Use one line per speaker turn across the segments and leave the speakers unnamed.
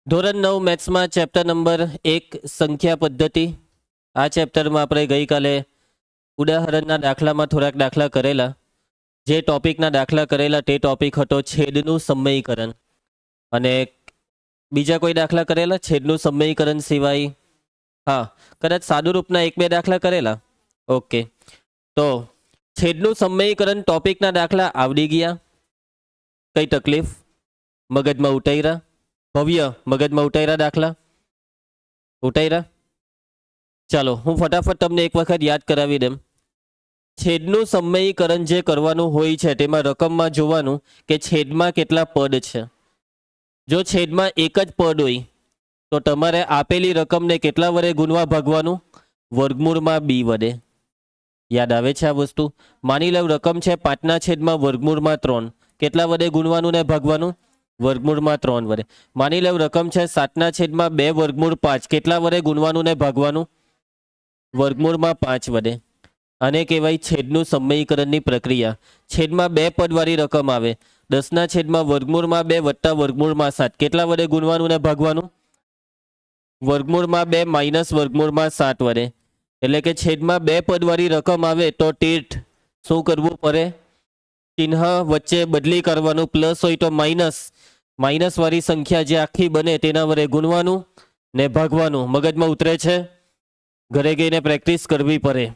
ધોરણ 9 મેથ્સમાં chapter number 1 સંખ્યા પદ્ધતિ. આ ચેપ્ટરમાં આપણે ગઈકાલે ઉદાહરણના દાખલામાં થોડાક દાખલા કરેલા. જે ટોપિકના દાખલા કરેલા તે ટોપિક હતો છેદનું સમયીકરણ. અને બીજા કોઈ દાખલા કરેલા છેદનું સમયીકરણ સિવાય? હા, કદાચ સાદુરૂપના 1-2 દાખલા કરેલા. ઓકે, તો છેદનું સમયીકરણ ટોપિકના દાખલા આવડી ગયા? કઈ તકલીફ? મગજમાં ઉતાર્યા? ભવ્ય, મગજમાં ઉતાર્યા દાખલા? ઉતાર્યા? ચાલો હું ફટાફટ તમને એક વખત યાદ કરાવી દઉં. છેદનું સમયીકરણ જે કરવાનું હોય છે તેમાં રકમમાં જોવાનું કે છેદમાં કેટલા પદ છે. જો છેદમાં એક જ પદ હોય તો તમારે આપેલી રકમને કેટલા વડે ગુણવા ભાગવાનું? વર્ગમૂળમાં બી વડે. યાદ આવે છે આ વસ્તુ? માની લો રકમ છે 5/વર્ગમૂળમાં 3. કેટલા વડે ગુણવાનું ને ભાગવાનું? વર્ગમૂળમાં 3 વડે. માની લો રકમ છે 7/2/5. કેટલા વડે ગુણવાનું ને ભાગવાનું? વર્ગમૂળમાં 5 વડે. આને કહેવાય છેદનું સમયીકરણની પ્રક્રિયા. છેદમાં 2 પદવાળી રકમ આવે. 10/વર્ગમૂળમાં 2 વત્તા વર્ગમૂળમાં 7. કેટલા વડે ગુણવાનું ને ભાગવાનું? વર્ગમૂળમાં 2 - વર્ગમૂળમાં 7 વડે. એટલે કે છેદમાં 2 પદવાળી રકમ આવે તો તીર્થ શું કરવું પડે? ચિહ્ન વચ્ચે બદલી કરવાનું. પ્લસ હોય તો માઇનસ. માઇનસ વાળી સંખ્યા જે આખી બને તેના વડે ગુણવાનું ને ભાગવાનું. મગજમાં ઉતરે છે? ઘરે ગઈને પ્રેક્ટિસ કરવી પડે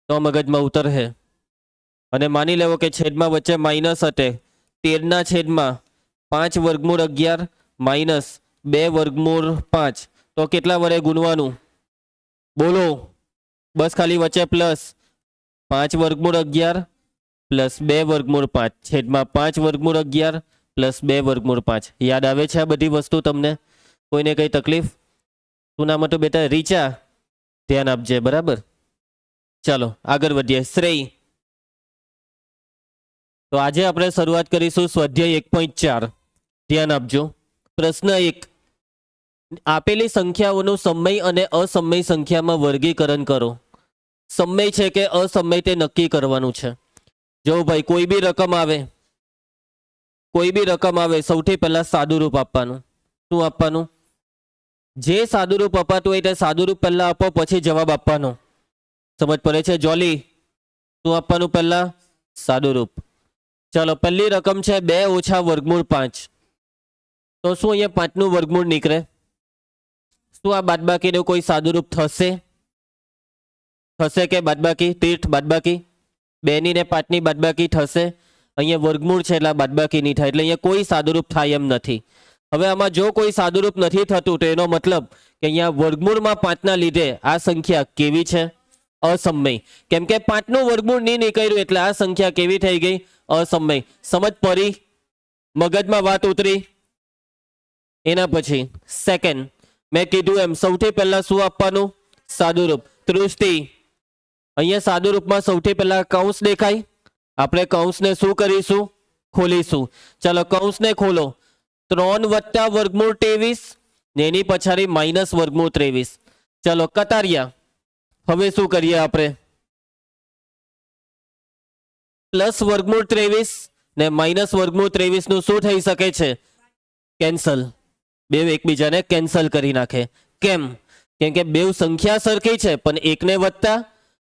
તો મગજમાં ઉતરશે. અને માની લેવો કે છેદમાં વચ્ચે માઇનસ હતે. 13/5 માઇનસ 2/5. તો કેટલા વડે ગુણવાનું? બોલો. બસ ખાલી વચ્ચે પ્લસ. 5/11 પ્લસ 2/5 છેદમાં 5/11 પ્લસ 2/5. યાદ આવે છે આ બધી વસ્તુ તમને? કોઈને કઈ તકલીફ? શું નામ હતું બેટા? રીચા. ધ્યાન આપજે, બરાબર? ચાલો આગળ વધીએ. શ્રેય. તો આજે આપણે શરૂઆત કરીશું સ્વાધ્યાય 1.4. ધ્યાન આપજો. પ્રશ્ન 1. આપેલી સંખ્યાઓનું સમય અને અસમય સંખ્યામાં વર્ગીકરણ કરો. સમય છે કે અસમય તે નક્કી કરવાનું છે. જો ભાઈ કોઈ બી રકમ આવે, સૌથી પહેલા સાદુરૂપ આપવાનું. શું આપવાનું? જે સાદુરૂપ અપાતું હોય તે સાદુરૂપ પહેલા આપો, પછી જવાબ આપવાનો. સમજ પડે છે જોલી? શું આપવાનું પહેલા? સાદુરૂપ. ચલો પહેલી રકમ છે 2 - વર્ગમૂળ 5. તો શું અહીંયા 5નું વર્ગમૂળ નીકળે? શું આ બાદબાકીનું કોઈ સાદુરૂપ થશે? થશે કે બાદબાકી? તીર્થ બાદબાકી 2ની ને 5ની બાદબાકી થશે. અહીંયા વર્ગમૂળ છે એટલે બાદબાકી નહીં થાય. એટલે અહીંયા કોઈ સાદુરૂપ થાય એમ નથી. હવે આમાં જો કોઈ સાદુરૂપ નથી થતું તો એનો મતલબ કે અહીંયા વર્ગમૂળમાં 5ના લીધે આ સંખ્યા કેવી છે? અસમય. કેમ કે 5નું વર્ગમૂળ નહીં નીકળ્યું એટલે આ સંખ્યા કેવી થઈ ગઈ? અસમય. સમજ પડી? મગજમાં વાત ઉતરી? એના પછી સેકન્ડ, મેં કીધું એમ સૌથી પહેલા શું આપવાનું? સાદુરૂપ. તૃષ્ટિ. અહીંયા સાદુરૂપમાં સૌથી પહેલા કૌંસ દેખાય. આપણે કૌંસને શું કરીશું? ખોલીશું. ચાલો કૌંસને ખોલો. 3 + વર્ગમૂળ 23 ને એની પછાડી -વર્ગમૂળ 23. ચલો કતાર્યા. હવે શું કરીએ આપણે? પ્લસ વર્ગમૂળ 23 ને -વર્ગમૂળ 23 નું શું થઈ શકે છે? કેન્સલ. બે એકબીજાને કેન્સલ કરી નાખે. કેમ? કેમ કે બે સંખ્યા સરખી છે પણ એકને વત્તા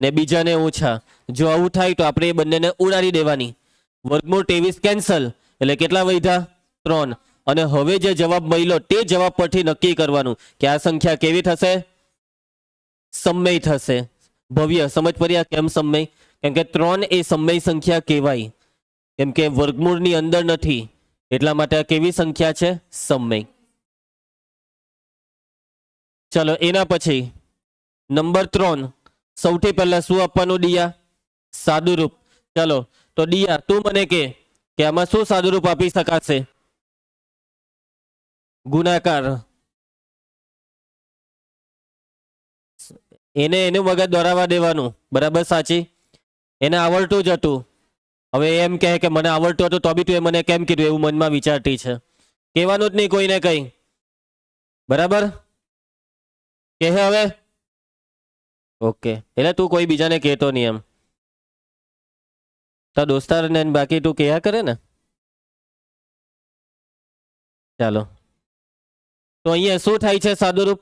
ને બીજાને ઓછા. જો આવું થાય તો આપણે એ બંનેને ઉડાડી દેવાની. વર્ગમૂળ 23 કેન્સલ એટલે કેટલા વધ્યા? 3. અને હવે જે જવાબ મળ્યો તે જવાબ પરથી નક્કી કરવાનું કે આ સંખ્યા કેવી થશે? સમય થશે. ભવ્ય, સમજ પડી આ કેમ સમય? કેમ કે 3 એ સમય સંખ્યા કહેવાય. કેમ કે વર્ગમૂળની અંદર નથી એટલા માટે આ કેવી સંખ્યા છે? સમય. ચલો એના પછી નંબર 3. સૌથી પહેલા શું આપવાનું દિયા? સાદુરૂપ. ચલો તો દિયા તું મને કે આમાં શું સાદુરૂપ આપી શકાશે? ગુણાકાર. એનું મગજ દોરાવા દેવાનું. બરાબર, સાચી. એને આવડતું જ હતું. હવે એમ કહે કે મને આવડતું હતું તો બી તું મને કેમ કીધું? એવું મનમાં વિચારતી છે. કહેવાનું જ નહીં કોઈને કઈ. બરાબર કે હવે? ઓકે, એટલે તું કોઈ બીજાને કહેતો નહીં એમ. તાર દોસ્તારને બાકી તું કહ્યા કરે ને. ચાલો તો અહીંયા શું થાય છે સાદુરૂપ?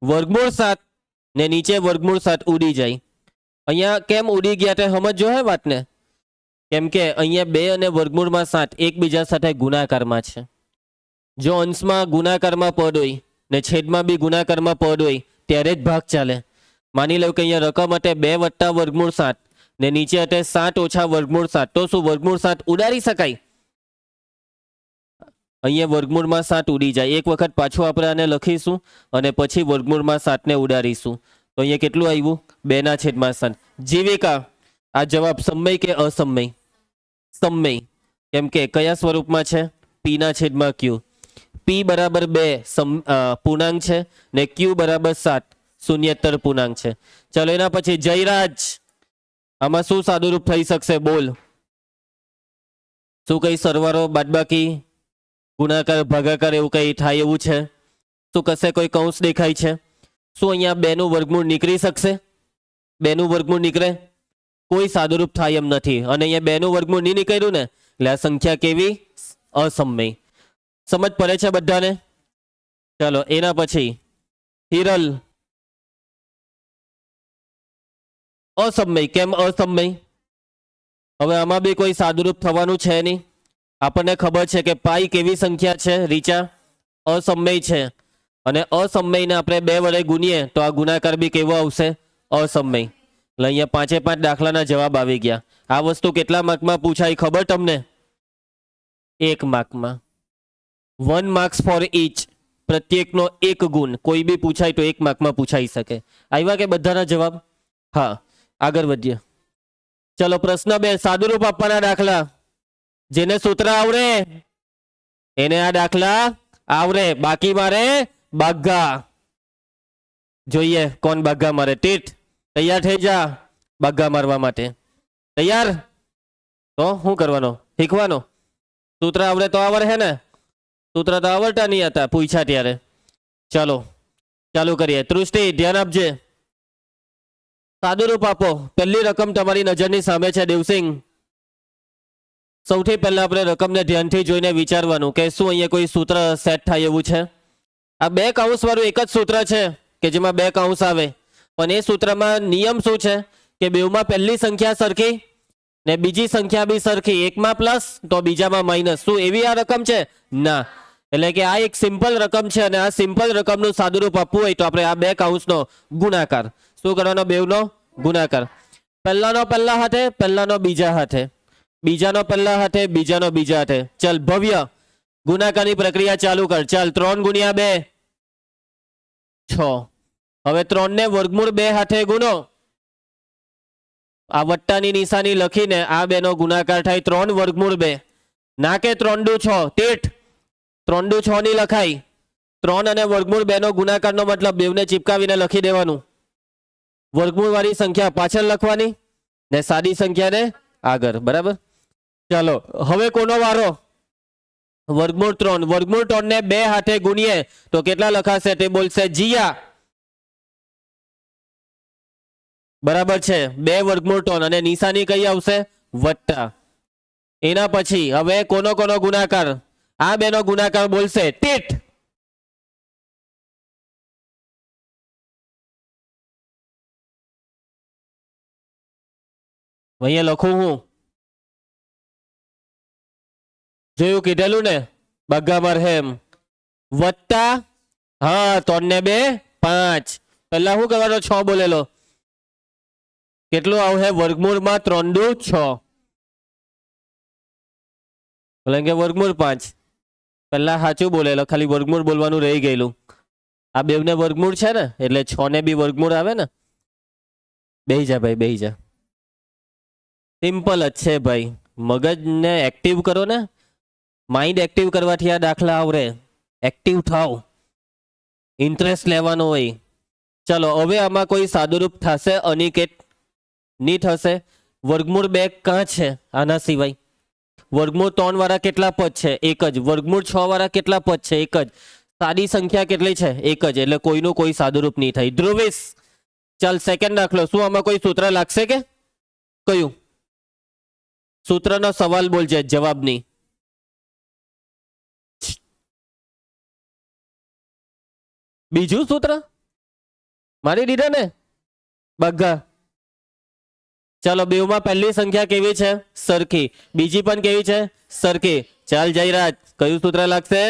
વર્ગમૂળ 7 ને નીચે વર્ગમૂળ 7 ઉડી જાય. અહીંયા કેમ ઉડી ગયા તે સમજો હે વાતને. કેમ કે અહીંયા 2 અને વર્ગમૂળમાં 7 એકબીજા સાથે ગુણાકારમાં છે. જો અંશમાં ગુણાકારમાં પદ હોય ને છેદમાં બી ગુણાકારમાં પદ હોય ત્યારે જ ભાગ ચાલે. માની લો કે અહીંયા રકમ હટે 2 વત્તા વર્ગમૂળ 7 ને નીચે હટે 7 ઓછા વર્ગમૂળ 7, તો શું વર્ગમૂળ 7 ઉડાડી શકાય? અહીંયા વર્ગમૂળમાં 7 ઉડી જાય. એક વખત પાછું આપણે આને લખીશું અને પછી વર્ગમૂળમાં 7 ને ઉડાડીશું. તો અહીંયા કેટલું આવ્યું? 2/7. જીવિકા, આ જવાબ સમય કે અસમય? સમય. કેમ કે કયા સ્વરૂપમાં છે? p/q. p બરાબર 2 પૂર્ણાંક છે ને q બરાબર 7 શૂન્યેતર પૂર્ણાંક છે. ચલો એના પછી જયરાજ, આમાં શું સાદુરૂપ થઈ શકશે? બોલ. શું કઈ સરવાળો બાદબાકી ગુણાકાર ભાગાકાર એવું કઈ થાય એવું છે? શું કશે કોઈ કૌંસ દેખાય છે? શું અહીંયા 2 નું વર્ગમૂળ નીકળી શકશે? 2 નું વર્ગમૂળ નીકળે? કોઈ સાદુરૂપ થાય એમ નથી. અને અહીંયા 2 નું વર્ગમૂળ નહીં નીકળ્યું ને એટલે આ સંખ્યા કેવી? અસમય. સમજ પડે છે બધાને? ચાલો એના પછી હિરલ, અસમય. કેમ અસમય? હવે આમાં બી કોઈ સાદુરૂપ થવાનું છે નહીં. આપણને ખબર છે કે પાઈ કેવી સંખ્યા છે રીચા? અસમય છે. અને અસમયને આપણે 2 વડે ગુણીએ તો આ ગુણાકાર બી કેવો આવશે? અસમય. એટલે અહીંયા 5 દાખલાના જવાબ આવી ગયા. આ વસ્તુ કેટલા માર્કમાં પૂછાય ખબર તમને? 1 માર્કમાં. 1 માર્ક્સ ફોર ઈચ. પ્રત્યેકનો 1 ગુણ. કોઈ બી પૂછાય તો 1 માર્કમાં પૂછાઈ શકે. આવ્યા કે બધાના જવાબ? હા, આગળ વધીએ. ચલો પ્રશ્ન 2, સાદુરૂપ આપવાના દાખલા. જેને સૂત્ર આવડે એને આ દાખલા આવડે. બાકી મારે બાગા. જોઈએ કોણ બાગા મારે. ટીટ, તૈયાર થઈ જા બાગા મારવા માટે. તૈયાર? તો શું કરવાનો? શીખવાનો. સૂત્ર આવડે તો આવડે હે ને? સૂત્ર તો આવડતા નહીં હતા પૂછ્યા ત્યારે. ચાલો ચાલુ કરીએ. તૃષ્ટિ ધ્યાન આપજે. સાદુરૂપ આપો. પહેલી રકમ તમારી નજરની સામે છે દેવસિંહ. સૌથી પહેલા આપણે રકમને ધ્યાનથી જોઈને વિચારવાનું કે શું અહીંયા કોઈ સૂત્ર સેટ થાય એવું છે. આ 2 કૌંસ વાળું એક જ સૂત્ર છે કે જેમાં 2 કૌંસ આવે. પણ એ સૂત્રમાં નિયમ શું છે કે બેવમાં પહેલી સંખ્યા સરખી ને બીજી સંખ્યા બી સરખી. એકમાં પ્લસ તો બીજામાં માઇનસ. શું એવી આ રકમ છે? ના. એટલે કે આ એક સિમ્પલ રકમ છે અને આ સિમ્પલ રકમનું સાદુરૂપ આપવું હોય તો આપણે આ 2 કૌંસનો ગુણાકાર. શું કરવાનો? બેવનો ગુણાકાર. પહેલાનો પહેલા હાથે, પહેલાનો બીજા હાથે, બીજાનો પહેલા હાથે, બીજાનો બીજા હાથે. ચલ ભવ્ય, ગુણાકારની પ્રક્રિયા ચાલુ કર. ચાલ 3 ગુણ્યા 2 6. હવે 3 ને વર્ગમૂળ 2 હાથે ગુણો. આ વટ્ટાની નિશાની લખીને આ 2 નો ગુણાકાર થાય 3 વર્ગમૂળ 2. ના કે 3 દુ 6. ટેટ 3 દુ 6 ની લખાય. 3 અને વર્ગમૂળ 2 નો ગુણાકારનો મતલબ બેવને ચિપકાવીને લખી દેવાનું. વર્ગમૂળ વાળી સંખ્યા પાછળ લખવાની ને સાદી સંખ્યાને આગળ. બરાબર? ચાલો હવે કોનો વારો? વર્ગમૂળ 3. વર્ગમૂળ 3 ને 2 હાથે ગુણીએ તો કેટલા લખાશે તે બોલશે જીયા. બરાબર છે? 2 વર્ગમૂળ 3 અને નિશાની કઈ આવશે? વત્તા. એના પછી હવે કોનો કોનો ગુણાકાર? આ 2 નો ગુણાકાર બોલશે ટીટ. અહીંયા લખું હું. જોયું કીધેલું ને બગામાર હેમ. વત્તા, હા 3 ને 2 5. પહેલા શું કરવાનો? 6 બોલેલો. કેટલું આવશે? વર્ગમૂળમાં 3 દુ 6. એટલે કે વર્ગમૂળ 5. પહેલા સાચું બોલેલો, ખાલી વર્ગમૂળ બોલવાનું રહી ગયેલું. આ બેવને વર્ગમૂળ છે ને એટલે 6 ને બી વર્ગમૂળ આવે ને. બેહી જા ભાઈ, બેહી જા. સિમ્પલ જ છે ભાઈ. મગજને એક્ટિવ કરો ને. માઇન્ડ એક્ટિવ કરવાથી આ દાખલા આવડે. એક્ટિવ થાવ, ઇન્ટરેસ્ટ લેવાનો હોય. ચલો હવે આમાં કોઈ સાદુરૂપ થશે? અનિકેત નહીં થશે. વર્ગમૂળ 2 કાં છે આના સિવાય? વર્ગમૂળ 3 વાળા કેટલા પદ છે? 1 જ. વર્ગમૂળ 6 વાળા કેટલા પદ છે? 1 જ. સાદી સંખ્યા કેટલી છે? 1 જ. એટલે કોઈનું કોઈ સાદુરૂપ નહીં થાય. ધ્રુવેશ, ચાલ સેકન્ડ દાખલો. શું આમાં કોઈ સૂત્ર લાગશે કે? કયું સૂત્રનો સવાલ બોલજે, જવાબ નહીં. બીજું સૂત્ર મારી દીધા ને બગ્ગા. ચાલો બેવમાં પહેલી સંખ્યા કેવી છે? સરખી. બીજી પણ કેવી છે? સરખી. ચાલ જયરાજ, કયું સૂત્ર લાગશે?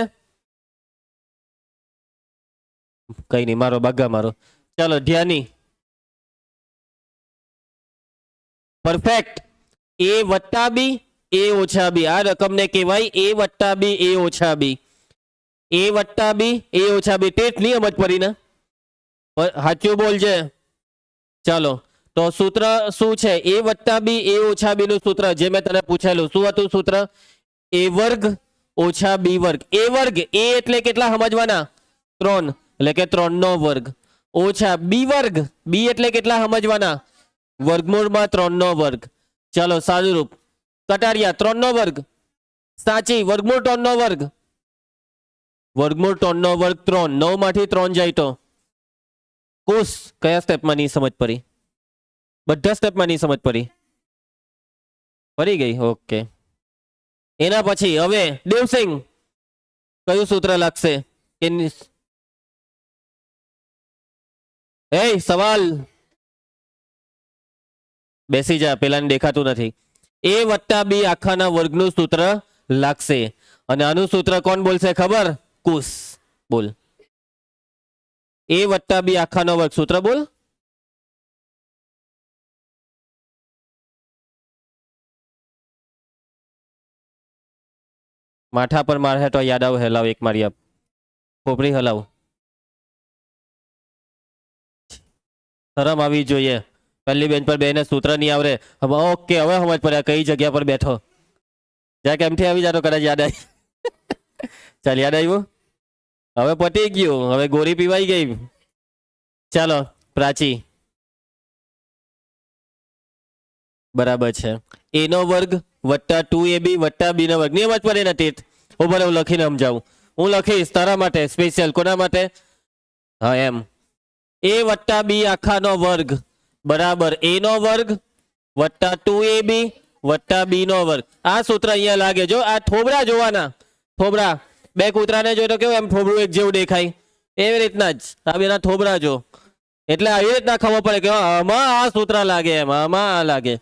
કઈ નહીં, મારો બગ્ગા મારો. ચાલો ધ્યાની. પરફેક્ટ. એ વત્તા બી એ ઓછા બી, આ રકમને કહેવાય એ વત્તા બી એ ઓછા બી. એ વત્તા બી એ ઓછા બી. ટેટ નહીં સમજ પડી ને? સાચું બોલજે. ચાલો તો સૂત્ર શું છે? એ વત્તા બી એ ઓછા બી નું સૂત્ર જે મેં તને પૂછેલું શું હતું સૂત્ર? એ વર્ગ ઓછા બી વર્ગ. એ વર્ગ એ એટલે કેટલા સમજવાના? 3, એટલે કે 3 નો વર્ગ. ઓછા બી વર્ગ, બી એટલે કેટલા સમજવાના? વર્ગમૂળમાં 3 નો વર્ગ. ચાલો સાદુરૂપ. કટારિયા 3 નો વર્ગ. સાચી. વર્ગમૂળ 3 નો વર્ગ. વર્ગમૂળ 3 નો વર્ગ 3. 9 માંથી 3 જાય તો કુશ. કયા સ્ટેપમાં નહીં સમજ પડી? બધા સ્ટેપમાં નહીં સમજ પડી? પડી ગઈ? ઓકે. એના પછી હવે દેવસિંહ, કયું સૂત્ર લાગશે? એ સવાલ બેસી જા, પેલાને દેખાતું નથી. એ વત્તા બી આખાના વર્ગનું સૂત્ર લાગશે. અને આનું સૂત્ર કોણ બોલશે ખબર? કુશ. બોલ. એ વત્તા બી આખાનો વર્ગ સૂત્ર બોલ. માથા પર મારે તો યાદ આવ. હલાવ એક મારી આપ. ખોપરી હલાવ. શરમ આવી જોઈએ. પહેલી બેન્ચ પર બેને સૂત્ર નહીં આવડે. ઓકે, હવે સમજ પડ્યા કઈ જગ્યા પર બેઠો. જ્યાં કેમથી આવી જાતો કદાચ યાદ આવી. ચાલ યાદ આવ્યું. હવે પતી ગયું. હવે ગોળી પીવાઈ ગઈ. ચાલો પ્રાચી. બરાબર છે. એ નો વર્ગ વત્તા 2ab વત્તા બી નો વર્ગ. નિયમ જ પડે નથી. ઉપર હું લખીને સમજાવું. હું લખીશ તારા માટે સ્પેશિયલ. કોના માટે? હા એમ. એ વત્તા બી આખાનો વર્ગ બરાબર એ નો વર્ગ વત્તા 2ab વત્તા બી નો વર્ગ. આ સૂત્ર અહીંયા લાગે. જો આ થોબડા જોવાના. થોબડા બે કૂતરાને જોઈ તો કેવું એમ થોબડું એક જેવું દેખાય? એવી રીતના જ આ બેના થોબડા જો. એટલે આવી રીતના ખબર પડે કે આમાં આ સૂત્ર લાગે, એમ આમાં આ લાગે.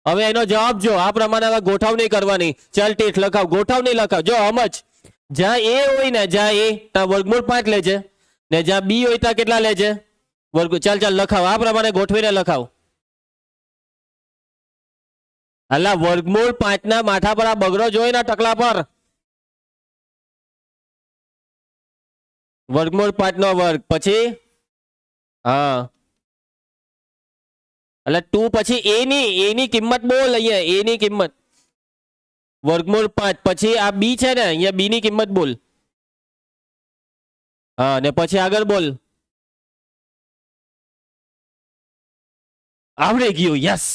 હવે એનો જવાબ જો આ પ્રમાણે ગોઠવણી કરવાની. ચાલ ટીઠ લખાવ. ગોઠવણી લખાવ. જો સમજ. જ્યાં એ હોય ને, જ્યાં એ ત્યાં વર્ગમૂળ 5 લેજે, ને જ્યાં બી હોય ત્યાં કેટલા લેજે? વર્ગ. ચાલ ચાલ લખાવ. આ પ્રમાણે ગોઠવીને લખાવ. અલા વર્ગમૂળ 5 ના માથા પર આ બગડો જોઈ ને ટકલા પર. વર્ગમૂળ 5 નો વર્ગ પછી હા એટલે 2 પછી એની કિંમત બોલ. અહીંયા એની કિંમત વર્ગમૂળ 5 પછી આ બી છે ને, અહીંયા બી ની કિંમત બોલ. હા ને પછી આગળ બોલ. આવડી ગયું. યસ.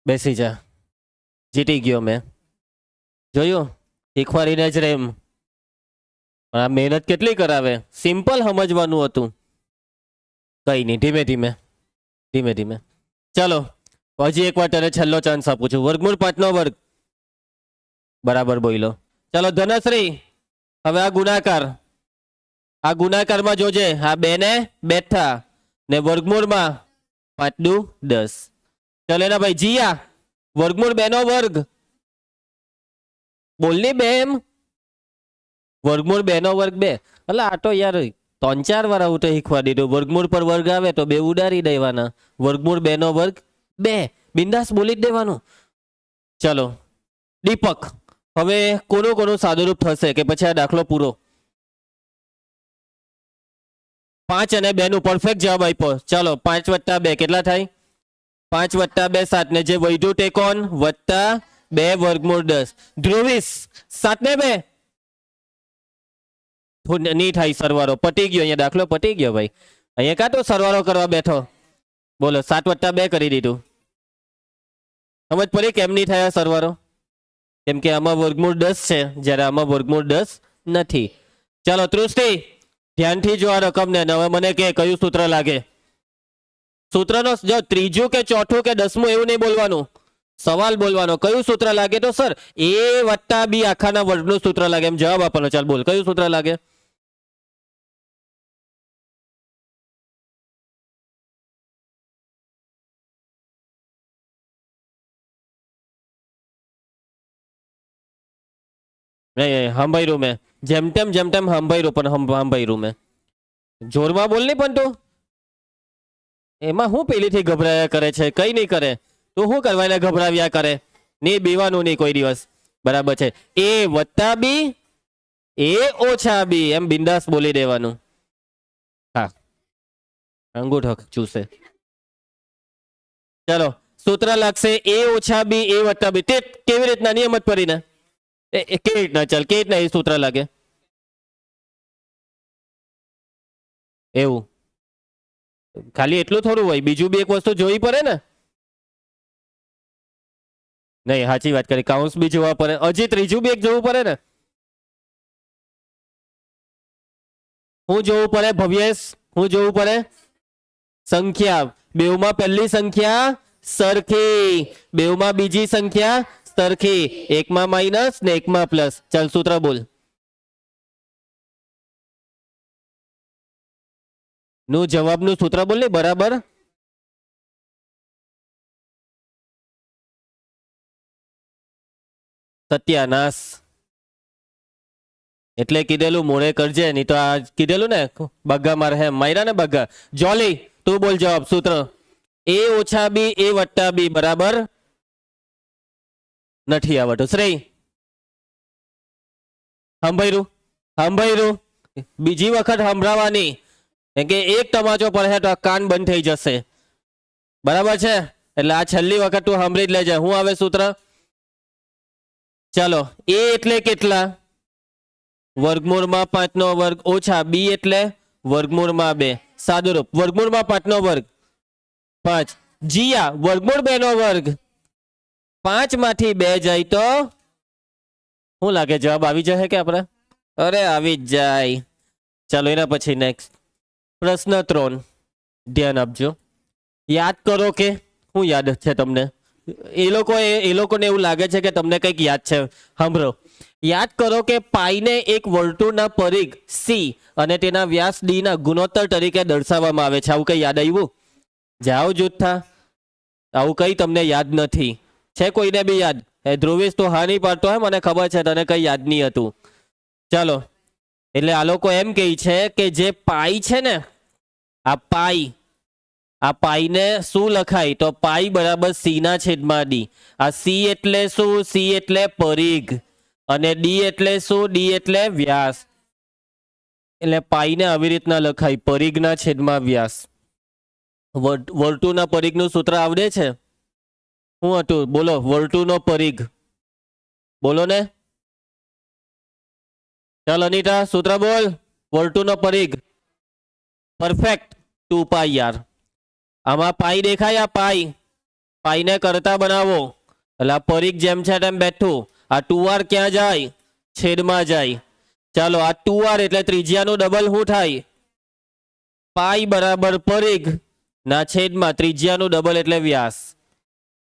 બેસી જા. જીતી ગયો મેં. જોયું? શીખવાડીને જ રેમ. આ મહેનત કેટલી કરાવે. સિમ્પલ સમજવાનું હતું. કઈ નહીં, ધીમે ધીમે ધીમે ધીમે. ચાલો હજી એક વાર તને છેલ્લો ચાન્સ આપું છું. વર્ગમૂળ 5 નો વર્ગ બરાબર બોલો. ચાલો ધનશ્રી, હવે આ ગુણાકાર. આ ગુણાકારમાં જોજે. આ બે ને બેઠા ને વર્ગમૂળમાં 5 દુ 10. ચાલો એના ભાઈ જીયા, વર્ગમૂળ 2 નો વર્ગ બોલની બે એમ. વર્ગમૂળ 2 નો વર્ગ 2. એટલે આ તો યાર 3-4 વાર આવું તો શીખવા દીધું. વર્ગમૂળ પર વર્ગ આવે તો 2 ઉડાડી દેવાના. વર્ગમૂળ 2 નો વર્ગ 2. બિંદાસ બોલી જ દેવાનું. ચલો દીપક, હવે કોનું કોનું સાદુરૂપ થશે કે પછી આ દાખલો પૂરો? 5 અને 2 નું પરફેક્ટ જવાબ આપ્યો. ચાલો 5 વત્તા 2 કેટલા થાય? 5 વત્તા 2 7 ને જે વધ્યું તે કોણ? વત્તા 2 વર્ગમૂળ 10. ધ્રુવીસ 7 ને 2 નહીં થાય સરવાળો. પતી ગયો. અહીંયા દાખલો પતી ગયો ભાઈ. અહીંયા કાં તો સરવાળો કરવા બેઠો. બોલો 7 વત્તા 2 કરી દીધું. સમજ પડી કેમ નહીં થયા સરવાળો? કેમ કે આમાં વર્ગમૂળ 10 છે જ્યારે આમાં વર્ગમૂળ 10 નથી. ચાલો તૃષ્ટિ, ધ્યાનથી જો આ રકમને. હવે મને કે કયું સૂત્ર લાગે? સૂત્રનો જો ત્રીજું કે ચોથું કે 10મું એવું નહીં બોલવાનું. સવાલ બોલવાનો. કયું સૂત્ર લાગે? તો સર એ વત્તા બી આખાના વર્ગનું સૂત્ર લાગે. એમ જવાબ આપવાનો. ચાલ બોલ, કયું સૂત્ર લાગે? નહીં, સાંભળ્યું મેં. જેમ તેમ સાંભળ્યું, પણ સાંભળ્યું મેં. જોરમાં બોલ નહીં પણ તું. એમાં હું પેલીથી ગભરાયા કરે છે? કઈ નહીં કરે. તું શું કરવા એને ગભરાવ્યા કરે? નહીં બીવાનું નહીં કોઈ દિવસ. બરાબર છે. એ વત્તા બી એ ઓછા બી એમ બિંદાસ બોલી દેવાનું. હા, અંગૂઠો ચૂસે. ચલો, સૂત્ર લાગશે એ ઓછા બી એ વત્તા બી. તે કેવી રીતના? નિયમ જ પડીને કેવી રીતના? ચાલ, કેવી રીતના એ સૂત્ર લાગે? એવું ખાલી એટલું થોડું હોય, બીજું બી એક વસ્તુ જોવી પડે ને. નહીં, સાચી વાત કરી. કાઉન્સ બી જોવા પડે. હજી ત્રીજું બી એક જોવું પડે ને. શું જોવું પડે ભવ્યેશ? શું જોવું પડે? સંખ્યા. બેવમાં પહેલી સંખ્યા સરખી, બેવમાં બીજી સંખ્યા સરખી. એકમાં માઇનસ ને એકમાં પ્લસ. ચાલ સૂત્ર બોલ. નું જવાબનું સૂત્ર બોલ ને બરાબર. સત્યાનાશ. એટલે કીધેલું મોડે કરજે, નહીં તો આ કીધેલું ને બગ્ગા મારે. હે માર્યા ને બગ્ગા. જોલી તું બોલ જવાબ સૂત્ર. એ ઓછા બી એ વત્તા બી બરાબર નથી આવડતું. શ્રેય સાંભળ્યું. બીજી વખત સંભળાવવાની, કેમ કે એક તમાચો પડે તો કાન બંધ થઈ જશે. બરાબર છે? એટલે આ છેલ્લી વખત તું સાંભળી જ લેજે. હું આવે સૂત્ર? ચાલો, એ એટલે કેટલા? વર્ગમૂળમાં 5 નો વર્ગ ઓછા બી એટલે વર્ગમૂળમાં 2. સાદુરૂપ. વર્ગમૂળમાં 5 નો વર્ગ 5. જીયા વર્ગમૂળ 2 નો વર્ગ. 5 માંથી 2 જાય તો શું લાગે? જવાબ આવી જશે કે આપણે? અરે આવી જ જાય. ચાલો, એના પછી નેક્સ્ટ પ્રશ્ન 3. ધ્યાન આપજો. યાદ કરો કે શું યાદ છે તમને? એ લોકોને એવું લાગે છે કે તમને કંઈક યાદ છે. સાંભળો. યાદ કરો કે પાઈને એક વર્તુળના પરિઘ સી અને તેના વ્યાસ ડી ના ગુણોત્તર તરીકે દર્શાવવામાં આવે છે. આવું કઈ યાદ આવ્યું? જાઓ જૂથા. આવું કઈ તમને યાદ નથી? છે કોઈને બી યાદ? ધ્રુવેશ તો હા નહીં પાડતો. હે મને ખબર છે તને કઈ યાદ નહીં હતું. ચાલો, એટલે આ લોકો એમ કહે છે કે જે પાઈ છે ને, આ પાઈને શું લખાય? તો પાઈ બરાબર સી ના છેદમાં ડી. આ સી એટલે શું? સી એટલે પરિઘ. અને ડી એટલે શું? ડી એટલે વ્યાસ. એટલે પાઈને આવી રીતના લખાય, પરિઘના છેદમાં વ્યાસ. વર્તુળના પરિઘનું સૂત્ર આવડે છે? શું હતું? બોલો. વર્તુળનો પરિઘ બોલો ને. ચાલ અનિતા, સૂત્ર બોલ. વર્તુળનો પરિઘ. પરફેક્ટ. 2 પાઈ યાર. આમાં પાઈ દેખાય? આ પાઈને કરતા બનાવો એટલે આ પરિઘ જેમ છે તેમ બેઠું. આ 2r ક્યાં જાય? છેદમાં જાય. ચાલો, આ 2r એટલે ત્રિજ્યાનું ડબલ શું થાય? પાઈ બરાબર પરિઘ ના છેદમાં ત્રિજ્યાનું ડબલ એટલે વ્યાસ.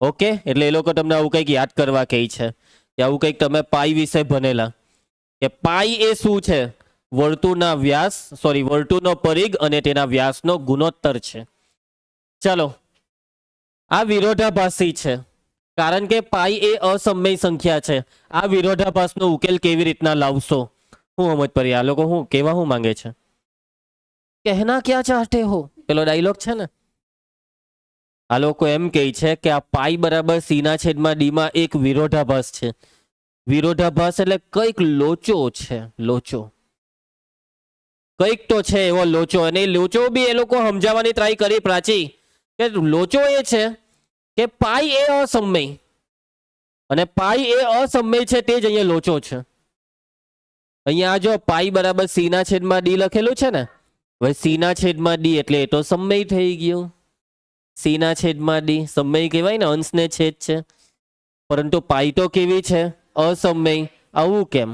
ઓકે, એટલે એ લોકો તમને આવું કંઈક યાદ કરવા કહે છે કે આવું કંઈક તમે પાઈ વિશે ભણેલા કે પાઈ એ શું છે? વર્તુળના વ્યાસ, વર્તુળનો પરિઘ અને તેના વ્યાસનો ગુણોત્તર છે. ચાલો, આ વિરોધાભાસી છે કારણ કે પાઈ એ અસમય સંખ્યા છે. આ વિરોધાભાસનો ઉકેલ કેવી રીતના લાવશો? હું સમજ પડી. આ લોકો હું કેવા હું માંગે છે? કહેના ક્યાં ચાહતે હો, પેલો ડાયલોગ છે ને. આ લોકો એમ કહે છે કે આ પાઈ બરાબર સી ના છેદમાં ડી માં એક વિરોધાભાસ છે. વિરોધાભાસ એટલે કંઈક લોચો છે. લોચો કંઈક તો છે એવો લોચો. અને એ લોચો બી એ લોકો સમજાવવાની ટ્રાય કરી પ્રાચી કે લોચો એ છે કે પાઈ એ અસમય, અને પાઈ એ અસમય છે તે જ અહીંયા લોચો છે. અહીંયા જો પાઈ બરાબર સી ના છેદમાં ડી લખેલું છે ને, હવે સી ના છેદમાં ડી એટલે એ તો સમય થઈ ગયું. સી ના છેદમાં ડી સમય કહેવાય ને, અંશને છેદ છે. પરંતુ પાઈ તો કેવી છે? અસમય. આવું કેમ?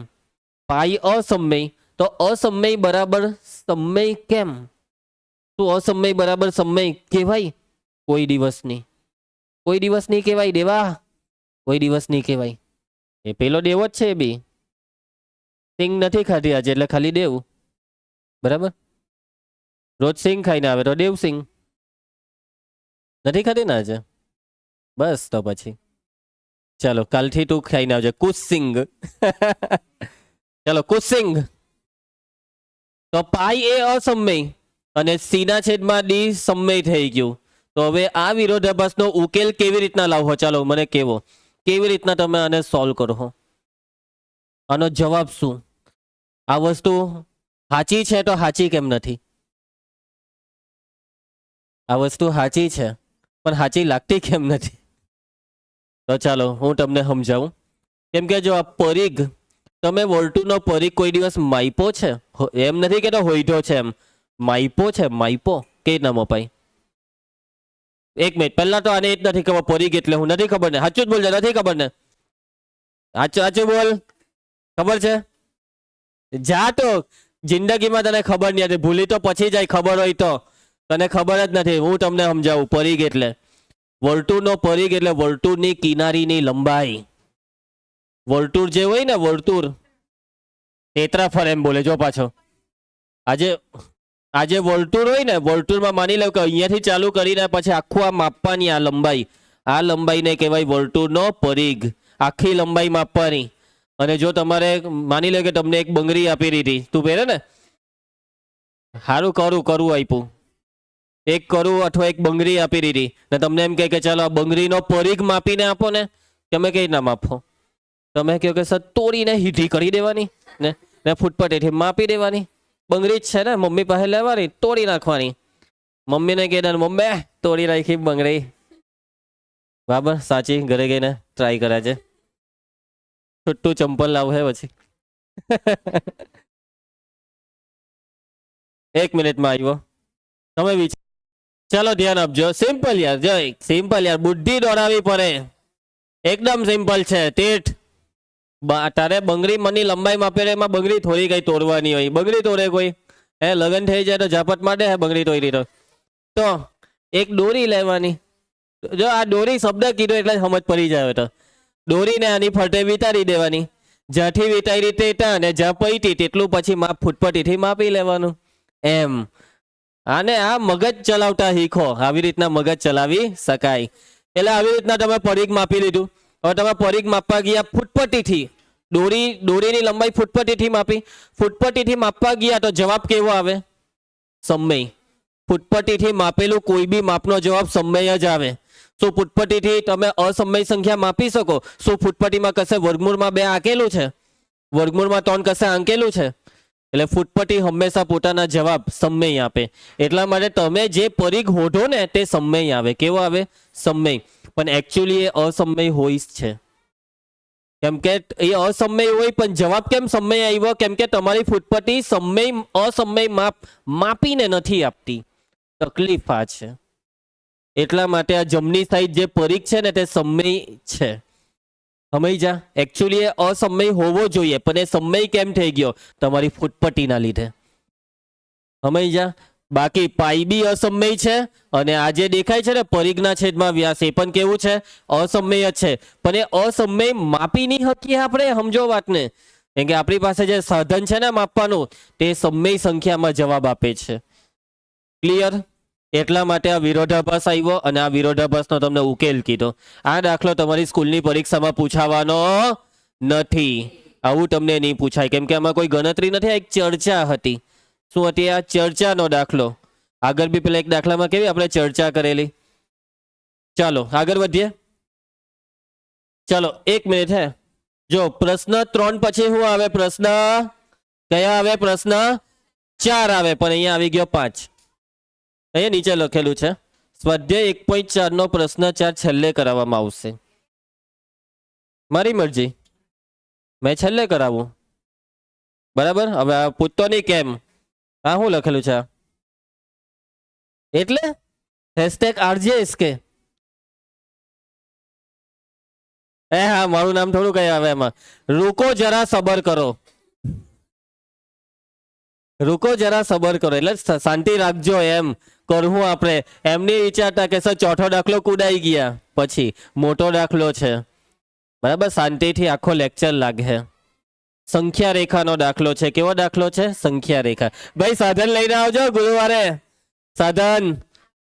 પાઈ અસમય તો અસમય બરાબર સમય કેમ? શું અસમય બરાબર સમય કહેવાય? કોઈ દિવસ નહીં કહેવાય દેવા. કોઈ દિવસ નહીં કહેવાય. એ પેલો દેવો જ છે. એ બી સિંગ નથી ખાધી આજે એટલે ખાલી દેવ. બરાબર. રોજ સિંગ ખાઈને આવે તો દેવ સિંગ. નથી ખાધી ને આજે? બસ તો પછી ચાલો કાલથી તું ખાઈને આવજે કુસિંગ. ચાલો કુસિંગ. તો પાઈ એ અસમય અને સીના છેદમાં ડી સમય થઈ ગયું. તો હવે આ વિરોધાભાસનો ઉકેલ કેવી રીતના લાવવો? ચાલો મને કેવો, કેવી રીતના તમે આને સોલ્વ કરો? આનો જવાબ શું? આ વસ્તુ સાચી છે તો સાચી કેમ નથી? આ વસ્તુ સાચી છે પણ સાચી લાગતી કેમ નથી? તો ચાલો હું તમને સમજાવું. કેમ કે જો આ પરિઘ, તમે વર્તુળનો પરિઘ કોઈ દિવસ માપ્યો છે? એમ નથી કે હોઈધો છે, એમ માપ્યો છે. માપ્યો કે ના મપાય? એક મિનિટ, પહેલા તો આને જ નથી ખબર પરિઘ એટલે હું નથી ખબર ને? સાચું જ બોલજો, નથી ખબર ને? સાચું બોલ. ખબર છે? જા તો જિંદગીમાં તને ખબર નહીં હતી, ભૂલી તો પછી જાય. ખબર હોય તો તને ખબર જ નથી. હું તમને સમજાવું. પરિઘ એટલે વર્તુળનો પરિઘ એટલે વર્તુળની કિનારીની લંબાઈ. વર્તુળ જે હોય ને, વર્તુળ ક્ષેત્રફળ એમ બોલે. જો પાછો આજે વર્તુળ હોય ને, વર્તુળમાં માની લો કે અહીંયાથી ચાલુ કરીને પછી આખું આ માપવાની આ લંબાઈને કહેવાય વર્તુળનો પરિઘ. આખી લંબાઈ માપવાની. અને જો તમારે માની લો કે તમને એક બંગડી આપી દીધી, તું પહેરે ને, સારું કરવું આપ્યું, એક કરું અથવા એક બંગડી આપી દીધી ને તમને એમ કહે કે ચાલો આ બંગડીનો પરિઘ માપીને આપો ને, તમે કઈ ના માપો? તમે કહો કે સર તોડીને હીધી કરી દેવાની ને ફૂટપટેથી માપી દેવાની. બંગડી જ છે ને, મમ્મી પાસે લેવાની, તોડી નાખવાની. મમ્મીને કહે મમ્મી તોડી રાખી બંગડી. બરાબર, સાચી. ઘરે ગઈને ટ્રાય કરે છે. છૂટું ચંપલ લાવશે પછી. એક મિનિટમાં આવ્યો. તમે વિચાર. ચાલો ધ્યાન આપજો. સિમ્પલ યાર, જય સિમ્પલ યાર. બુદ્ધિ દોડાવી પડે. એકદમ સિમ્પલ છે. તીર્થ, તારે બંગડી મની લંબાઈ માપે, એમાં બંગડી થોડી કઈ તોડવાની હોય? બંગડી તોડે કોઈ? લગન થઈ જાય તો ઝાપટ માટે બંગડી તોડી તો એક દોરી લેવાની. જો આ દોરી શબ્દ કીધો એટલે સમજ પડી જાય. તો દોરીને આની ફરતે વિતારી દેવાની. જ્યાંથી વિતારી તે ત્યાં ને જ્યાં પૈતી તેટલું પછી માપ ફૂટપટીથી માપી લેવાનું. એમ આને આ મગજ ચલાવતા શીખો. આવી રીતના મગજ ચલાવી શકાય. એટલે આવી રીતના તમે પરિઘ માપી લીધું. હવે તમે પરિઘ માપવા ગયા ફૂટપટીથી. દોરીની લંબાઈ ફૂટપટીથી માપી. ફૂટપટીથી માપવા ગયા તો જવાબ કેવો આવે? સમય. ફૂટપટીથી માપેલું કોઈ બી માપનો જવાબ સમય જ આવે. શું ફૂટપટીથી તમે અસમય સંખ્યા માપી શકો? શું ફૂટપટીમાં કશે વર્ગમૂળમાં 2 આંકેલું છે? વર્ગમૂળમાં 3 કશે આંકેલું છે? એટલે ફૂટપટી હંમેશા પોતાના જવાબ સમય આપે. એટલા માટે તમે જે પરિઘ હોધો ને તે સમય આવે. કેવો આવે? સમય. પણ એકચ્યુઅલી એ અસમય હોય જ છે. કેમ કે એ અસમય હોય પણ જવાબ કેમ સમય આવ્યો? કેમ કે તમારી ફૂટપટી અસમય માપીને નથી આપતી. તકલીફ આ છે. એટલા માટે આ જમણી સાઈડ જે પરિઘ છે ને તે સમય છે. સમજ્યા? એકચ્યુઅલી એ અસમય હોવો જોઈએ પણ એ સમય કેમ થઈ ગયો? તમારી ફૂટપટ્ટીના લીધે. સમજ્યા? બાકી પાઈ બી અસમય છે અને આ જે દેખાય છે ને પરિઘના છેદમાં વ્યાસ, એ પણ કેવું છે? અસમય જ છે. પણ એ અસમય માપી નહીં શકીએ આપણે. સમજો વાતને. કેમ કે આપણી પાસે જે સાધન છે ને માપવાનું તે સમય સંખ્યામાં જવાબ આપે છે. ક્લિયર? એટલા માટે આ વિરોધાભાસ આવ્યો અને આ વિરોધાભાસનો તમને ઉકેલ કીધો. આ દાખલો તમારી સ્કૂલની પરીક્ષામાં પૂછાવાનો નથી. આવું તમને નહીં પૂછાય કેમ કે આમાં કોઈ ગણતરી નથી. એક ચર્ચા હતી. શું હતી? આ ચર્ચાનો દાખલો. આગળ બી પેલા એક દાખલામાં કેવી આપણે ચર્ચા કરેલી. ચાલો આગળ વધીએ. ચાલો 1 મિનિટ. જો પ્રશ્ન 3 પછી શું આવે? પ્રશ્ન કયા આવે? પ્રશ્ન 4 આવે પણ અહીંયા આવી ગયો 5. અહીંયા નીચે લખેલું છે સ્વાધ્યાય 1.4 નો પ્રશ્ન 4 છેલ્લે કરાવવામાં આવશે. મારી મરજી, મેં છેલ્લે કરાવું. બરાબર. હવે પૂછતો નહીં કેમ. હા શું લખેલું છે? એટલે #RJSK. હા મારું નામ થોડું કઈ આવે એમાં. રૂકો જરા સબર કરો. રૂકો જરા સબર કરો એટલે શાંતિ રાખજો એમ કરવું આપણે. એમની વિચારતા કે સર ચોથો દાખલો કુદાઈ ગયા પછી મોટો દાખલો છે. બરાબર, શાંતિથી આખો લેક્ચર લાગે. સંખ્યા રેખાનો દાખલો છે. કેવો દાખલો છે? સંખ્યા રેખા. ભાઈ સાધન લઈને આવજો ગુરુવારે. સાધન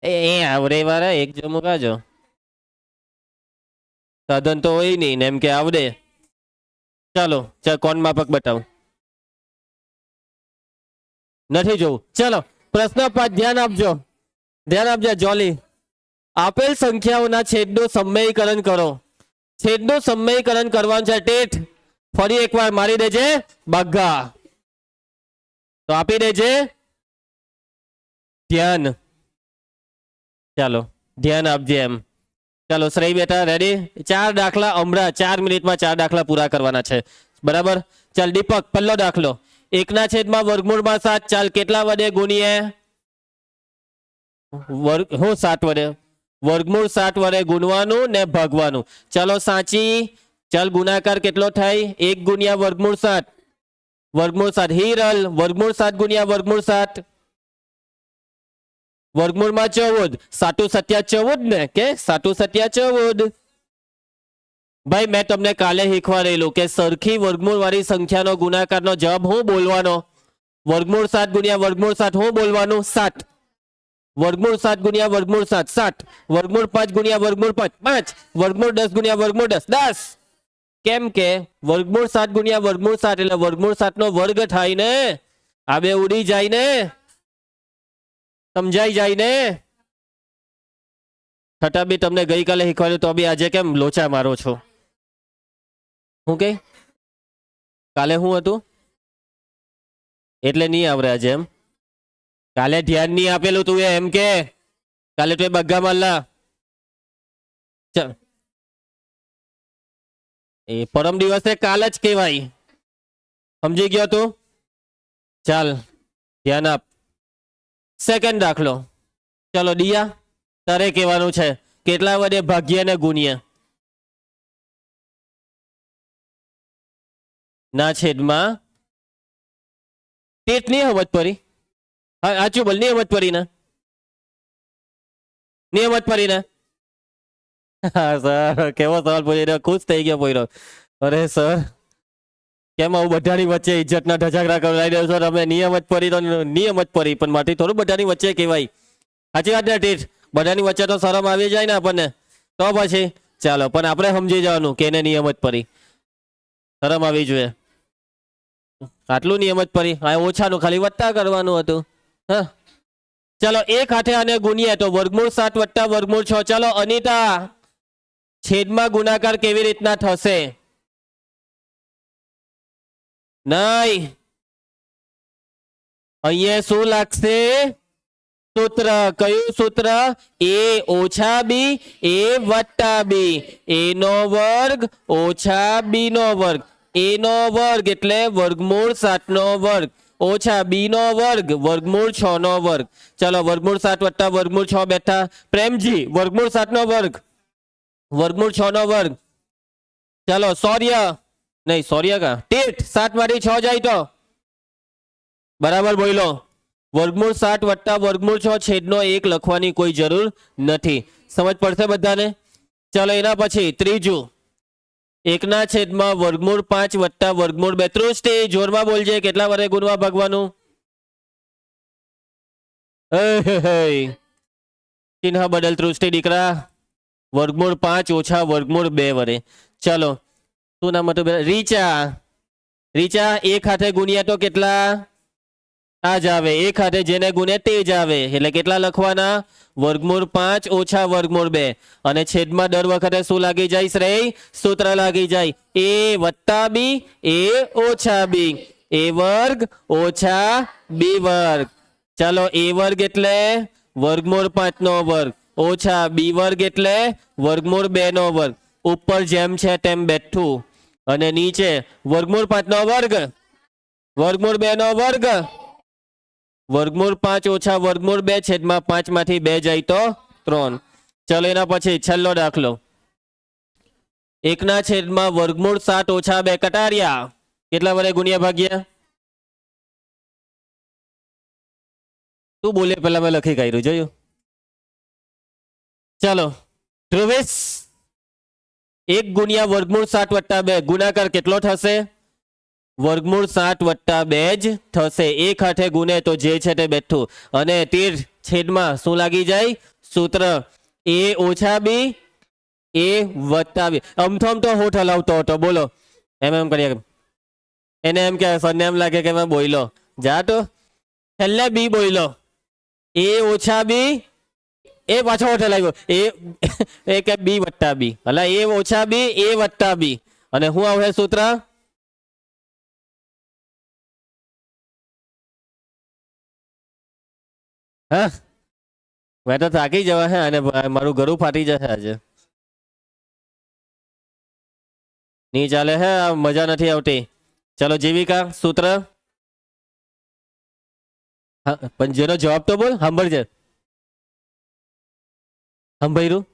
આવડે વાળા એક જો મુકાજો. સાધન તો હોય નહીં ને એમ કે આવડે. ચાલો કોણ માપક બતાવું? નથી જોવું. ચલો પ્રશ્ન 5 ધ્યાન આપજો. ધ્યાન આપજો જોલી. આપેલ સંખ્યાઓના છેદનું સમયકરણ કરો. છેદનું સમયકરણ કરવાનું છે. ટેટ ફરી એકવાર મારી દેજે બગ્ગા. તો આપી દેજે ધ્યાન. ચાલો ધ્યાન આપજે એમ. ચાલો શ્રેય બેટા રેડી? 4 દાખલા હમણાં 4 મિનિટમાં 4 દાખલા પૂરા કરવાના છે. બરાબર. ચાલ દીપક પહેલો દાખલો. 1/7 વર્ગમૂળમાં 7. ચાલ કેટલા વડે ગુણીએ? હું 7 વડે. વર્ગમૂળ 7 વડે ગુણવાનું ને ભાગવાનું. ચાલો સાચી. ચાલ ગુણાકાર કેટલો થાય? 1 ગુણ્યા વર્ગમૂળ 7. વર્ગમૂળ 7. હિરલ વર્ગમૂળ 7 ગુણ્યા વર્ગમૂળ 7. વર્ગમૂળમાં 14. 7 સત્યા 14 ને કે 7 સત્યા 14. ભાઈ મેં તમને કાલે શીખવાડેલું કે સરખી વર્ગમૂળ વાળી સંખ્યાનો ગુણાકારનો જવાબ હું બોલવાનો? વર્ગમૂળ 7 ગુણ્યા વર્ગમૂળ 7 હું બોલવાનું? 7. વર્ગમૂળ 7 ગુણ્યા વર્ગમૂળ 7 7. વર્ગમૂળ 5 ગુણ્યા વર્ગમૂળ 5 5. વર્ગમૂળ 10 ગુણ્યા વર્ગમૂળ 10 10. કેમ કે વર્ગમૂળ 7 ગુણ્યા વર્ગમૂળ 7 એટલે વર્ગમૂળ 7 નો વર્ગ થાય ને. આ બે ઉડી જાય ને. સમજાઈ જાય ને. છતાં બી તમને ગઈકાલે શીખવાડ્યું તો બી આજે કેમ લોચા મારો છો? હું કે કાલે શું હતું એટલે નહીં આવડે આજે એમ? કાલે ધ્યાન નહીં આપેલું તું એમ કે? કાલે તું બગ્ગા મારલા. ચાલ એ પરમ દિવસે કાલ જ કહેવાય. સમજી ગયો તું? ચાલ ધ્યાન આપ. સેકન્ડ દાખલો. ચલો દિયા તારે કહેવાનું છે. કેટલા વડે ભાગ્ય ને ગુણ્ય? ના છેદમાં ટેટ નહીં સમજ પડી? હા સાચું બોલ. નહીં સમજ પડી ને? નહીં સમજ પડી ને? હા સર કેવો સવાલ પૂછ્યો. ખુશ થઈ ગયો પોયરો. અરે સર કેમ આવું બધાની વચ્ચે ઇજ્જતના ઢજાકરા કરાવી દો છો તમે? નિયમ જ પડી તો નિયમ જ પડી પણ માટે થોડું બધાની વચ્ચે કહેવાય. સાચી વાત ને ટીચ? બધાની વચ્ચે તો શરમ આવી જાય ને આપણને તો પછી. ચાલો પણ આપણે સમજી જવાનું કે એને નિયમ જ પડી. શરમ આવી જોઈએ. આટલું નિયમ જ પડી. આ ઓછાનું ખાલી વત્તા કરવાનું હતું. હા ચાલો એક હાથે આને ગુણીએ તો વર્ગમૂળ 7 વત્તા વર્ગમૂળ 6. ચાલો અનિતા છેદમાં ગુણાકાર કેવી રીતના થશે? નહીં અહીંયા શું લાગશે? સૂત્ર. કયું સૂત્ર? a ઓછા b a વત્તા b. a નો વર્ગ ઓછા b નો વર્ગ. a નો વર્ગ એટલે વર્ગમૂળ 7 નો વર્ગ ઓછા b નો વર્ગ વર્ગમૂળ 6 નો વર્ગ. ચાલો વર્ગમૂળ 7 વત્તા વર્ગમૂળ 6 બેઠા. પ્રેમજી વર્ગમૂળ 7 નો વર્ગ વર્ગમૂળ 6 નો વર્ગ. ચાલો સૌર્ય નહીં સૌર્ય કા ટેટ 7 માંથી 6 જાય તો બરાબર બોલો. વર્ગમૂળ 7 વત્તા વર્ગમૂળ 6 છેદનો 1 લખવાની કોઈ જરૂર નથી. સમજ પડશે બધાને? ચાલો એના પછી ત્રીજું. 1/7 વર્ગમૂળ 5 વત્તા વર્ગમૂળ 2. તૃષ્ટિ જોરમાં બોલજે. કેટલા વડે ગુણવા ભાગવાનું? ચિહ્ન બદલ તૃષ્ટિ દીકરા. વર્ગમૂળ 5 ઓછા વર્ગમૂળ 2 વડે. ચાલો શું નામ હતું? રીચા. રીચા એક હાથે ગુણ્યા તો કેટલા? આ જ આવે. એક હાથે જેને ગુણે તે જ આવે. એટલે કેટલા લખવાના? વર્ગમૂળ 5 ઓછા વર્ગમૂળ 2. અને છેદમાં દર વખતે શું લાગી જાય શ્રેય? સૂત્ર લાગી જાય. a વત્તા b a ઓછા b. a વર્ગ ઓછા b વર્ગ. ચાલો a વર્ગ એટલે વર્ગમૂળ 5 નો વર્ગ ઓછા b વર્ગ એટલે વર્ગમૂળ 2 નો વર્ગ. ઉપર જેમ છે તેમ બેઠું અને નીચે વર્ગમૂળ 5 નો વર્ગ વર્ગમૂળ 2 નો વર્ગ. વર્ગમૂળ 5 ઓછા વર્ગમૂળ 2 છેદમાં 5 માંથી 2 જાય તો 3. ચલો એના પછી છેલ્લો દાખલો. 1/7 વર્ગમૂળ 7 ઓછા 2 કટારિયા. કેટલા વડે ગુણ્યા ભાગ્યા? તું બોલે પેલા મેં લખી કાઢ્યું જોયું. ચાલો ધ્રુવેશ 1 ગુણ્યા વર્ગમૂળ 7 વત્તા 2 ગુણાકાર કેટલો થશે? વર્ગમૂળ 7 વત્તા 2 જ થશે. એક હાથે ગુને તો જે છે તે બેઠું અને તીર છેદમાં શું લાગી જાય? સૂત્ર a ઓછા b a વત્તા b. અમથો તો હોઠ હલાવતો હતો બોલો એમ કરીએ એને એમ કે સરને એમ લાગે કે મેં બોયલો જા તો છેલ્લે બી બોયલો a ઓછા b એ પાછો હોઠ હલાવ્યો એ કે b વત્તા b એટલે a ઓછા b a વત્તા b અને શું આવે સૂત્ર? હા મેં તો થાકી જવા હે અને મારું ગળું ફાટી જશે આજે. નહીં ચાલે હે મજા નથી આવતી. ચલો જીવિકા સૂત્ર પણ જેનો જવાબ તો બોલ સાંભળજે. સાંભળ્યું?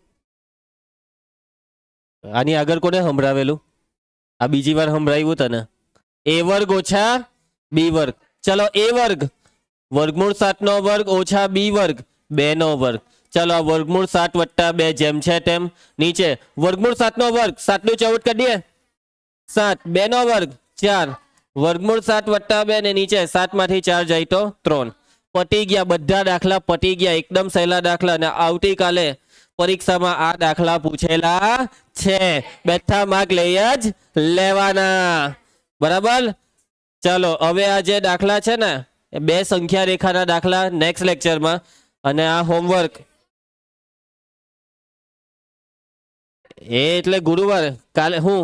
આની આગળ કોને સંભળાવેલું? આ બીજી વાર સંભળાવ્યું તને. a વર્ગ ઓછા b વર્ગ. ચલો a વર્ગ વર્ગમૂળ 7 નો વર્ગ ઓછા b વર્ગ 2 નો વર્ગ. ચલો આ વર્ગમૂળ 7 વત્તા 2 જેમ છે તેમ નીચે વર્ગમૂળ 7 નો વર્ગ 7 નું 14 કરી દઈએ 7 2 નો વર્ગ 4 વર્ગમૂળ 7 વત્તા 2 ને નીચે 7 માંથી 4 જાય તો 3. પટી ગયા બધા દાખલા પટી ગયા એકદમ સહેલા દાખલા. અને આવતીકાલે પરીક્ષામાં આ દાખલા પૂછેલા છે. બેઠા માર્ક લઈ જ લેવાના બરાબર. ચાલો હવે આ જે દાખલા છે ને 2 સંખ્યા રેખાના દાખલા નેક્સ્ટ લેક્ચરમાં અને આ હોમવર્ક એટલે ગુરુવારે કાલે હું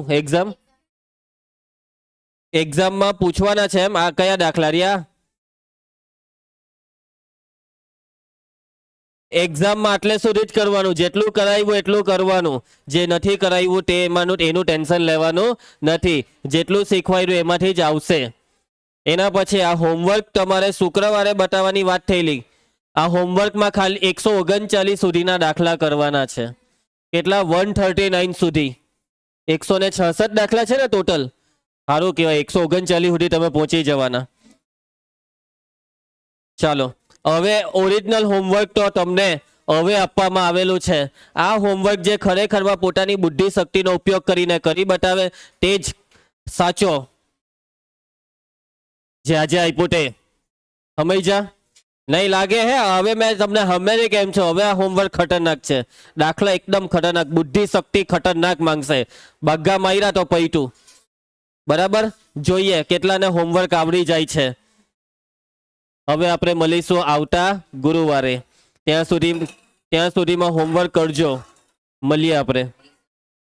એક્ઝામમાં પૂછવાના છે એમ. આ કયા દાખલા રહ્યા? એક્ઝામમાં આટલે સુધી જ કરવાનું. જેટલું કરાવ્યું એટલું કરવાનું. જે નથી કરાવ્યું તે એનું ટેન્શન લેવાનું નથી. જેટલું શીખવાયું એમાંથી જ આવશે. એના પછી આ હોમવર્ક તમારે શુક્રવારે બતાવવાની વાત થયેલી. આ હોમવર્કમાં ખાલી 139 સુધીના દાખલા કરવાના છે. કેટલા? 139 સુધી 166 દાખલા છે ને ટોટલ. સારું કહેવાય 139 સુધી તમે પહોંચી જવાના. ચાલો હવે ઓરિજિનલ હોમવર્ક તો તમને હવે આપવામાં આવેલું છે. આ હોમવર્ક જે ખરેખરમાં પોતાની બુદ્ધિ શક્તિનો ઉપયોગ કરીને કરી બતાવે તે જ સાચો જે આજે આપ્યું તે સમજ્યા? નહીં લાગે હે? હવે મેં તમને હમેને કેમ છો હવે આ હોમવર્ક ખતરનાક છે. દાખલા એકદમ ખતરનાક. બુદ્ધિ શક્તિ ખતરનાક માંગશે. બગ્ગા માર્યા તો પૈટું બરાબર. જોઈએ કેટલાને હોમવર્ક આવડી જાય છે. હવે આપણે મળીશું આવતા ગુરુવારે. ત્યાં સુધીમાં હોમવર્ક કરજો. મળીએ આપણે.